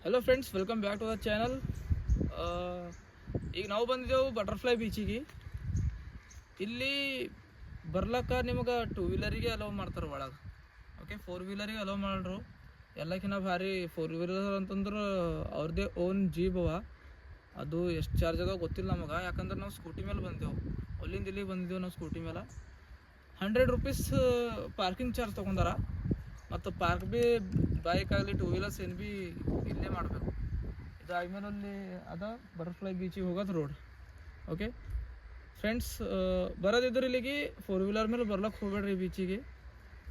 Hello friends, welcome back to the channel. ಈಗ ನಾವು ಬಂದಿದ್ದೆವು butterfly ಬೀಚಿಗೆ. ಇಲ್ಲಿ ಬರ್ಲಕ್ಕ ನಿಮಗೆ 2 ವೀಲರಿಗೆ ಅಲೋ ಮಾಡ್ತಾರೆ ಒಳಗೆ. ಓಕೆ, 4 ವೀಲರಿಗೆ ಅಲೋ ಮಾಡ್ರು. ಎಲ್ಲಕ್ಕಿಂತ ಭಾರಿ 4 ವೀಲರ್ ಅಂತಂದ್ರೆ ಅವ್ರದ್ದೇ ಓನ್ ಜೀಪ್ ಅವ. ಅದು ಎಷ್ಟು ಚಾರ್ಜ್ ಅದ ಗೊತ್ತಿಲ್ಲ ನಮಗೆ, ಯಾಕಂದ್ರೆ ನಾವು ಸ್ಕೂಟಿ ಮೇಲೆ ಬಂದೆವು. ಅಲ್ಲಿಂದ ಇಲ್ಲಿಗೆ ಬಂದಿದ್ದೆವು ನಾವು ಸ್ಕೂಟಿ ಮೇಲೆ. 100 ರೂಪೀಸ್ ಪಾರ್ಕಿಂಗ್ ಚಾರ್ಜ್ ತೊಗೊಂಡಾರ. ಮತ್ತು ಪಾರ್ಕ್ ಭೀ ಬೈಕ್ ಆಗಲಿ 2 ವೀಲರ್ಸ್ ಏನು ಭೀ ಇಲ್ಲೇ ಮಾಡಬೇಕು. ಇದು ಆದ್ಮೇಲೆ ಅದ ಬಟರ್ಫ್ಲೈ ಬೀಚಿಗೆ ಹೋಗೋದು ರೋಡ್. ಓಕೆ ಫ್ರೆಂಡ್ಸ್, ಬರೋದಿದ್ರೆ ಇಲ್ಲಿಗೆ 4 ವೀಲರ್ ಮೇಲೆ ಬರ್ಲಕ್ಕೆ ಹೋಗ್ಬೇಡ್ರಿ ಬೀಚಿಗೆ.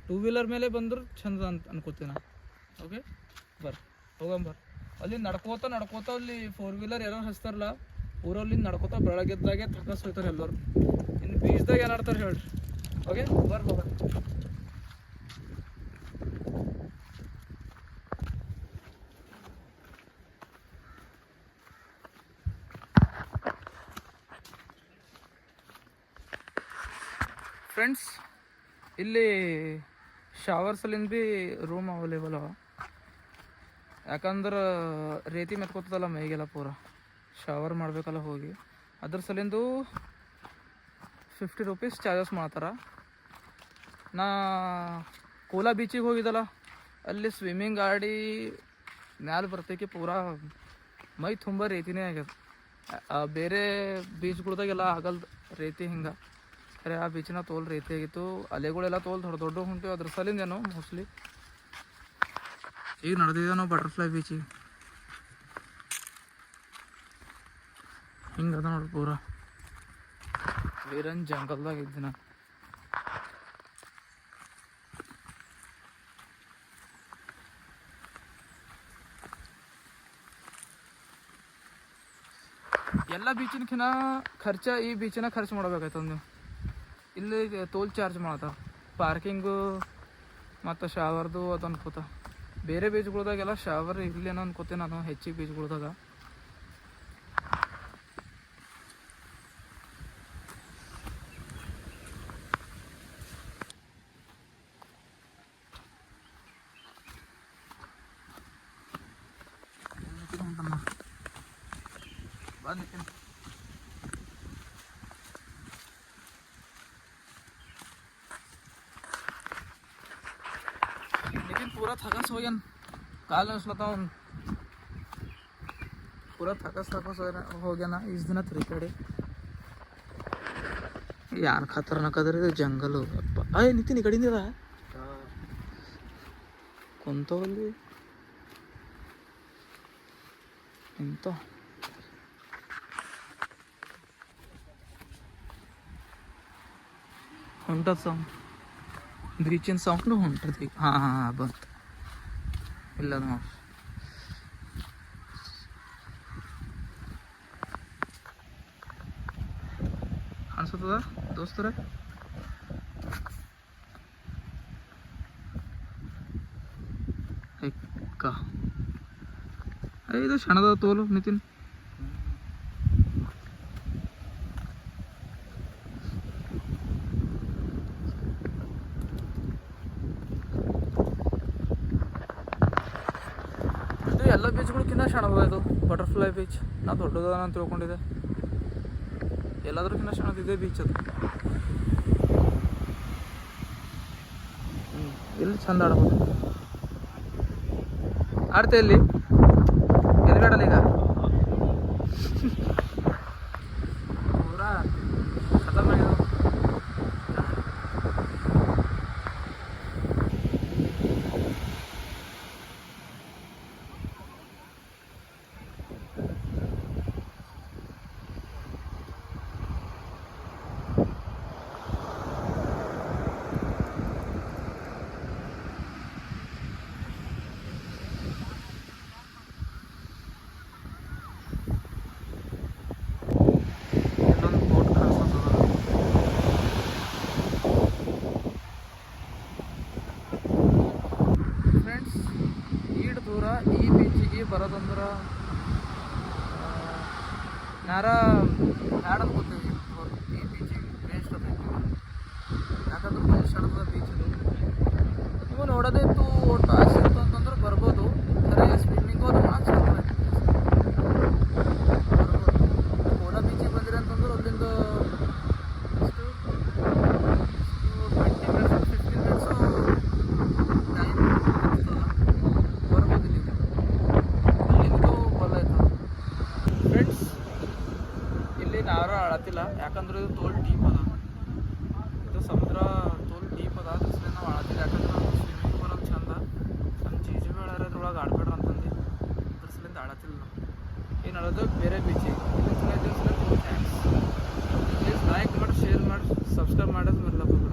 2 ವೀಲರ್ ಮೇಲೆ ಬಂದ್ರೆ ಚಂದ ಅಂತ ಅನ್ಕೋತೀನಿ ನಾನು. ಓಕೆ, ಹೋಗಂಬರ್. ಅಲ್ಲಿ ನಡ್ಕೋತ ಅಲ್ಲಿ 4 ವೀಲರ್ ಯಾರು ಹಚ್ತಾರಲ್ಲ, ಊರಲ್ಲಿ ನಡ್ಕೋತ ಬೆಳಗ್ಗೆದ್ದಾಗೆ ಥಕಸ್ ಹೋಗ್ತಾರೆ ಎಲ್ಲರು. ಇನ್ನು ಬೀಚ್ದಾಗ ಏನಾಡ್ತಾರೆ ಹೇಳ್ರಿ. ಓಕೆ, ಹೋಗ. ಫ್ರೆಂಡ್ಸ್, ಇಲ್ಲಿ ಶವರ್ಸಲ್ಲಿಂದ ಭೀ ರೂಮ್ ಅವೈಲೇಬಲ್ ಅವ. ಯಾಕಂದ್ರೆ ರೇತಿ ಮೆತ್ಕೋತದಲ್ಲ ಮೈಗೆಲ್ಲ ಪೂರ, ಶವರ್ ಮಾಡಬೇಕಲ್ಲ ಹೋಗಿ. ಅದ್ರ ಸಲಿಂದು 50 ರೂಪೀಸ್ ಚಾರ್ಜಸ್ ಮಾಡ್ತಾರೆ. ನಾ ಕೋಲಾ ಬೀಚಿಗೆ ಹೋಗಿದ್ದಲ್ಲ, ಅಲ್ಲಿ ಸ್ವಿಮ್ಮಿಂಗ್ ಆಡಿ ಮ್ಯಾಲೆ ಬರ್ತೈತಿ, ಪೂರಾ ಮೈ ತುಂಬ ರೇತಿನೇ ಆಗ್ಯದ. ಬೇರೆ ಬೀಚ್ಗಳ್ದಾಗೆಲ್ಲ ಆಗಲ್ದು ರೇತಿ ಹಿಂಗೆ. ಅರೆ ಆ ಬೀಚಿನ ತೋಲ್ ರೇತಿ ಆಗಿತ್ತು, ಅಲೆಗಳೆಲ್ಲ ತೋಲ್ ದೊಡ್ಡ ಹೊಂಟಿವಿ. ಅದ್ರ ಸಲಿಂದೇನೋ ಮೋಸ್ಟ್ಲಿ ಈಗ ನಡೆದಿದೆ ನಾವು ಬಟರ್ಫ್ಲೈ ಬೀಚಿಗೆ. ಹಿಂಗದ ನೋಡಿ ಪೂರ ವೀರನ್ ಜಂಗಲ್ದಾಗ ಇದ್ದೀನಿ. ಎಲ್ಲ ಬೀಚಿನಕಿನ್ನ ಈ ಬೀಚಿನ ಖರ್ಚು ಮಾಡ್ಬೇಕಾಯ್ತದ ನೀವು. ಇಲ್ಲಿ ತೋಲ್ ಚಾರ್ಜ್ ಮಾಡ್ತಾರೆ ಪಾರ್ಕಿಂಗು ಮತ್ತು ಶವರ್ದು ಅದು ಅನ್ಕೋತ. ಬೇರೆ ಬೀಚ್ಗಳ್ದಾಗೆಲ್ಲ ಶವರ್ ಇರ್ಲೇನೋ ಅನ್ಕೋತೀನಿ ನಾನು, ಹೆಚ್ಚಿಗೆ ಬೀಚ್ಗಳ್ದಾಗ. लेकिन पूरा थकस हो गया, काल नसलता हूँ पूरा थकस हो गया ना इस दिन कड़े. यार खतरनाक अद्रे जंगल. अय नितिन ಈ ಕಡೆಯಿಂದ ಕುಂತವಲ್ಲಿ ಇಂತ ಹೊಂಟದ ಸೌಂಡ್, ಬೀಚಿನ ಸೌಂಡು ಹೊಂಟದ ಈಗ. ಹಾಂ ಬಂತು. ಇಲ್ಲ ನೋಡಿ, ಅನ್ಸತ್ತದ ದೋಸ್ತರ. ಇದು ಕ್ಷಣದ ತೋಲು ನಿತಿನ್. ಇದು ಎಲ್ಲ ಬೀಚ್ಗಳಕ್ಕಿಂತ ಸಣ್ಣದ ಇದು ಬಟರ್ಫ್ಲೈ ಬೀಚ್. ನಾ ದೊಡ್ಡದ ಅಂತ ತಿಳ್ಕೊಂಡಿದ್ದೆ, ಎಲ್ಲದ್ರಕ್ಕಿಂತ ಸಣ್ಣದಿದೆ ಬೀಚ್ ಅದು. ಇಲ್ಲಿ ಚಂದ ಆಡ್ಬೋದು. ಆಡ್ತೆ ಇಲ್ಲಿ ಎದುರುಗಡಲ್ಲ ಈಗ ಪೂರಾ ಖತರ್ನಾಗಿದೆ. ಫ್ರೆಂಡ್ಸ್, ಈಡ್ ದೂರ ಈ ಬೀಚಿಗೆ ಬರೋದಂದ್ರೆ ನಾರ ಬ್ಯಾಡ ಅನ್ಕೋತೀವಿ. ಈ ಬೀಚಿಗೆ ವೇಸ್ಟ್ ಅದೈತಿ, ಯಾಕಂದ್ರೆ ವೇಸ್ಟ್ ಆಡ್ತದೆ ಬೀಚ್ ಇದು. ನೀವು ನೋಡೋದಿತ್ತು ಒಟ್ಟು ಆಸೆ ಇತ್ತು ಅಂತಂದ್ರೆ ಬರ್ಬೋದು. ಖರೆ ಸ್ವಿಮ್ಮಿಂಗು ಅದು ಮಾತ್ರ ಆಳತಿಲ್ಲ, ಯಾಕಂದ್ರೆ ಇದು ತೋಲ್ ಡೀಪ್ ಅದ. ಇದು ಸಮುದ್ರ ತೋಲ್ ಡೀಪ್ ಅದ, ಅದ್ರ ಸಲ ನಾವು ಆಳತಿಲ್ಲ. ಯಾಕಂದ್ರೆ ನಾವು ಸ್ವಿಮ್ಮಿಂಗ್ ಬರೋದು ಚಂದ, ನಮ್ಮ ಜೀಜು ಹೇಳಾರ ಅದ್ರೊಳಗೆ ಆಡ್ಬೇಡ್ರಿ ಅಂತಂದು, ಅದ್ರ ಸಲಿಂದ ಆಳತಿಲ್ಲ ನಾವು. ಏನು ಹೇಳೋದು ಬೇರೆ ಬೀಚಿಗೆ. ಥ್ಯಾಂಕ್ಸ್. ಪ್ಲೀಸ್ ಲೈಕ್ ಮಾಡಿ, ಶೇರ್ ಮಾಡಿ, ಸಬ್ಸ್ಕ್ರೈಬ್ ಮಾಡೋದು ಮರ್ಲಪ್ಪ.